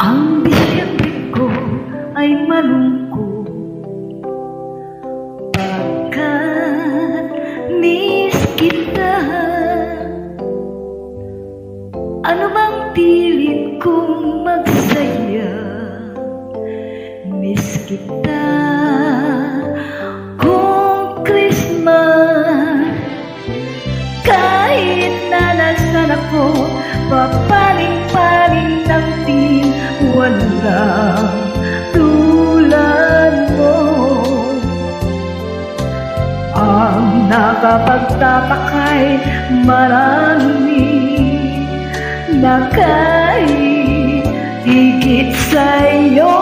Ang Disyembre ko ay malungkot pagkat miss kita. Ano bang pilit kong magsaya, miss kita. Kung Christmas, kahit na nasaan ako, papaling-paling ng tin, walang tulad mo. Ang nakapagtapakay, marami na kahit higit sa'yo.